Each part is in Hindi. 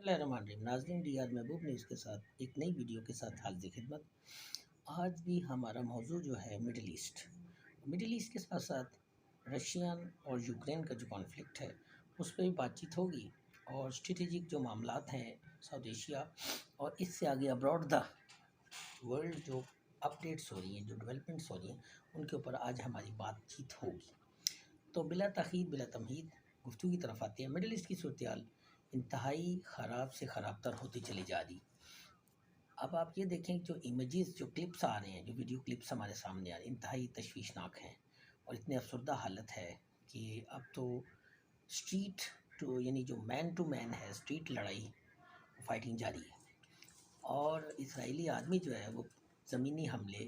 बिस्मिल्लाहिर्रहमानिर्रहीम। नाज़रीन, डीआर महबूब न्यूज़ के साथ एक नई वीडियो के साथ हाज़िर खिदमत। आज भी हमारा मौजू जो है मिडिल ईस्ट के साथ साथ रशियन और यूक्रेन का जो कॉन्फ्लिक्ट है उस पर भी बातचीत होगी और स्ट्रेटेजिक जो मामलात हैं साउथ एशिया और इससे आगे अब्रॉड द वर्ल्ड जो अपडेट्स हो रही हैं, जो डेवलपमेंट्स हो रही हैं, उनके ऊपर आज हमारी बातचीत होगी। तो बिला तखीर बिला तमहीद गुफ्तगू की तरफ आते हैं। मिडिल ईस्ट की सूरत इंतहाई ख़राब से ख़राब तर होती चली जा रही। अब आप ये देखें, जो इमेजेस जो क्लिप्स आ रहे हैं, जो वीडियो क्लिप्स हमारे सामने आ रहे हैं, इंतहाई तशवीशनाक हैं और इतनी अफसरदा हालत है कि अब तो स्ट्रीट टू यानी जो मैन टू मैन है, स्ट्रीट लड़ाई फाइटिंग जारी है और इसराइली आर्मी जो है वो ज़मीनी हमले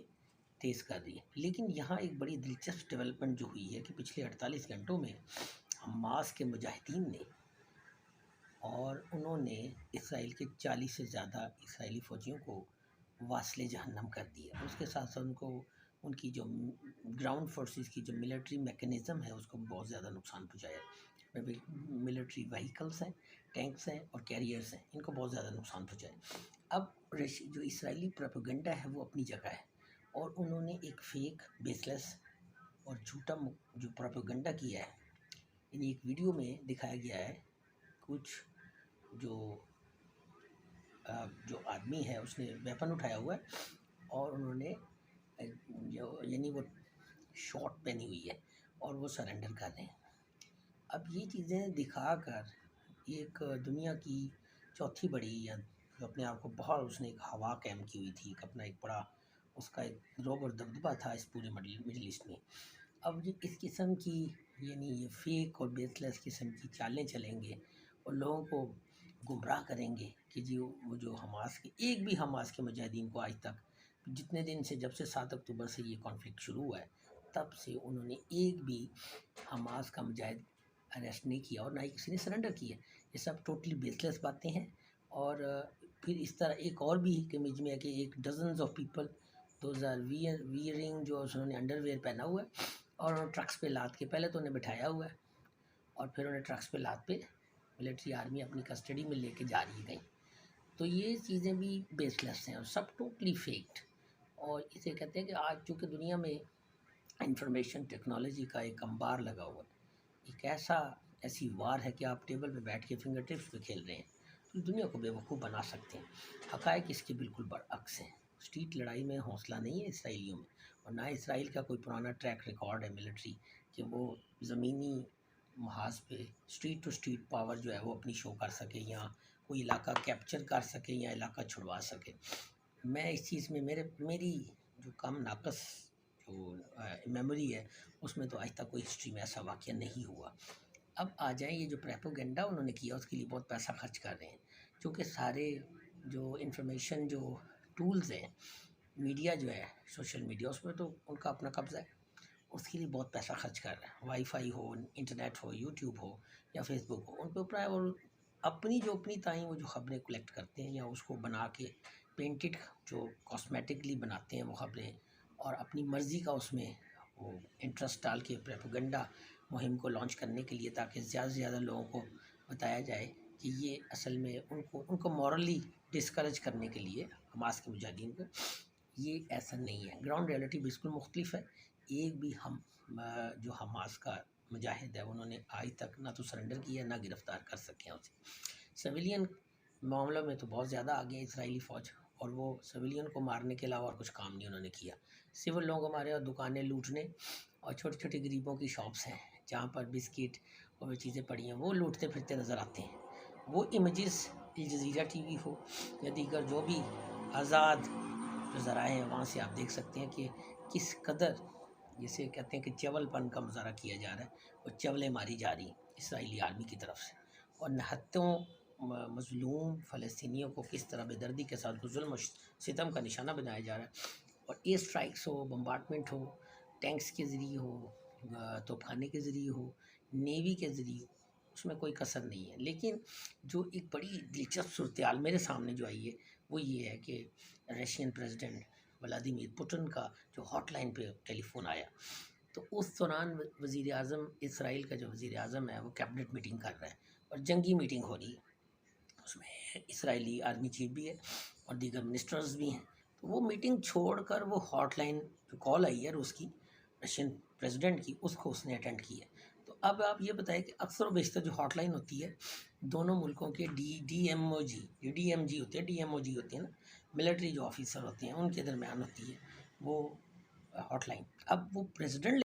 तेज़ कर रही है। लेकिन यहाँ एक बड़ी दिलचस्प डेवलपमेंट जो हुई है कि पिछले 48 घंटों में हमास के मुजाहिदीन ने और उन्होंने इसराइल के 40 से ज़्यादा इसराइली फ़ौजियों को वास्ले जहन्नम कर दिया। उसके साथ साथ उनको उनकी जो ग्राउंड फोर्सेस की जो मिलिट्री मैकेनिज़्म है उसको बहुत ज़्यादा नुकसान पहुँचाया। मिलिट्री व्हीकल्स हैं, टैंक्स हैं और कैरियर्स हैं, इनको बहुत ज़्यादा नुकसान पहुँचाया। अब जो इसराइली प्रोपेगेंडा है वो अपनी जगह है और उन्होंने एक फेक बेसलेस और झूठा जो प्रोपेगेंडा किया है, इन एक वीडियो में दिखाया गया है। कुछ जो जो आदमी है उसने वेपन उठाया हुआ है और उन्होंने जो यानी वो शॉर्ट पहनी हुई है और वो सरेंडर कर रहे हैं। अब ये चीज़ें दिखाकर एक दुनिया की चौथी बड़ी या जो अपने आप को बहुत उसने एक हवा कैम की हुई थी, अपना एक बड़ा उसका एक रौब और दबदबा था इस पूरे मिडिल ईस्ट में। अब ये इस किस्म की यानी ये फेक और बेसलेस किस्म की चालें चलेंगे और लोगों को गुमराह करेंगे कि जी वो जो हमास के एक भी हमास के मुजाहिदीन को आज तक जितने दिन से जब से 7 अक्टूबर से ये कॉन्फ्लिक्ट शुरू हुआ है तब से उन्होंने एक भी हमास का मुजाहिद अरेस्ट नहीं किया और ना ही किसी ने सरेंडर किया। ये सब टोटली बेसलेस बातें हैं। और फिर इस तरह एक और भी इमेज में है कि एक dozens of people those are wearing जो उन्होंने अंडरवेयर पहना हुआ है और उन्होंने ट्रक्स पे लाद के पहले तो उन्हें बिठाया हुआ है और फिर उन्हें ट्रक्स पे लाद पे मिलिट्री आर्मी अपनी कस्टडी में लेके जा रही गई। तो ये चीज़ें भी बेसलेस हैं और सब टोटली फेक्ड। और इसे कहते हैं कि आज चूँकि दुनिया में इंफॉर्मेशन टेक्नोलॉजी का एक अंबार लगा हुआ है, एक ऐसी वार है कि आप टेबल पे बैठ के फिंगर टिप्स पे खेल रहे हैं तो दुनिया को बेवकूफ़ बना सकते हैं। हक़ाइक़ इसके बिल्कुल बरअक्स हैं। स्ट्रीट लड़ाई में हौसला नहीं है इसराइलियों में और ना इसराइल का कोई पुराना ट्रैक रिकॉर्ड है मिलिट्री कि वो ज़मीनी महाज पे स्ट्रीट टू स्ट्रीट पावर जो है वो अपनी शो कर सके या कोई इलाका कैप्चर कर सके या इलाका छुड़वा सके। मैं इस चीज़ में मेरी जो कम नाकस जो मेमोरी है उसमें तो आज तक कोई हिस्ट्री में ऐसा वाक़या नहीं हुआ। अब आ जाए ये जो प्रोपेगेंडा उन्होंने किया उसके लिए बहुत पैसा खर्च कर रहे हैं, क्योंकि सारे जो इंफॉर्मेशन जो टूल्स हैं, मीडिया जो है सोशल मीडिया उसमें तो उनका अपना कब्ज़ा है, उसके लिए बहुत पैसा खर्च कर रहे हैं। वाईफाई हो, इंटरनेट हो, यूट्यूब हो या फेसबुक हो, उन पे ऊपर और अपनी ताई वो जो ख़बरें कलेक्ट करते हैं या उसको बना के पेंटेड जो कॉस्मेटिकली बनाते हैं वो ख़बरें और अपनी मर्ज़ी का उसमें वो इंटरेस्ट डाल के प्रोपेगेंडा मुहिम को लॉन्च करने के लिए ताकि ज़्यादा से ज़्यादा लोगों को बताया जाए कि ये असल में उनको मॉरली डिस्करेज करने के लिए हमास के मुजाहिदीन को। ये ऐसा नहीं है, ग्राउंड रियलिटी बिल्कुल मुख्तलिफ है। एक भी हम जो हमास का मुजाहिद है उन्होंने आज तक ना तो सरेंडर किया ना गिरफ़्तार कर सके हैं उसे। सिविलियन मामलों में तो बहुत ज़्यादा आगे है इसराइली फ़ौज और वो सिविलियन को मारने के अलावा और कुछ काम नहीं उन्होंने किया। सिविल लोगों को मारे और दुकानें लूटने और छोटे छोटे गरीबों की शॉप्स हैं जहाँ पर बिस्किट और वो चीज़ें पड़ी हैं वो लूटते फिरते नज़र आते हैं। वो इमेजेस अल जज़ीरा टीवी हो या दीगर जो भी आज़ाद जो ज़राए हैं वहाँ से आप देख सकते हैं कि किस कदर जिसे कहते हैं कि चवलपन का मुजाहरा किया जा रहा है और चवलें मारी जा रही इसराइली आर्मी की तरफ से और नहत्तों मज़लूम फ़लस्तीनियों को किस तरह बेदर्दी के साथ जुल्म सितम का निशाना बनाया जा रहा है। और एयर स्ट्राइक्स हो, बम्बार्डमेंट हो, टैंक्स के ज़रिए हो, तोपखाने के ज़रिए हो, नेवी के ज़रिए, उसमें कोई कसर नहीं है। लेकिन जो एक बड़ी दिलचस्प सूरत-ए-हाल मेरे सामने जो आई है वो ये है कि रशियन प्रेसिडेंट व्लादिमीर पुतिन का जो हॉटलाइन पे टेलीफ़ोन आया तो उस दौरान वज़ीर आज़म इसराइल का जो वज़ीर आज़म है वो कैबिनेट मीटिंग कर रहा है और जंगी मीटिंग हो रही है। उसमें इसराइली आर्मी चीफ भी है और दीगर मिनिस्टर्स भी हैं। तो वो मीटिंग छोड़कर वो हॉटलाइन जो कॉल आई है रूस की रशियन प्रेसिडेंट की, उसको उसने अटेंड की है। तो अब आप ये बताएं कि अक्सर व बेशतर जो हॉटलाइन होती है दोनों मुल्कों के डीएमजी होती है ना, मिलिट्री जो ऑफिसर होते हैं उनके दरमियान होती है वो हॉटलाइन। अब वो प्रेसिडेंट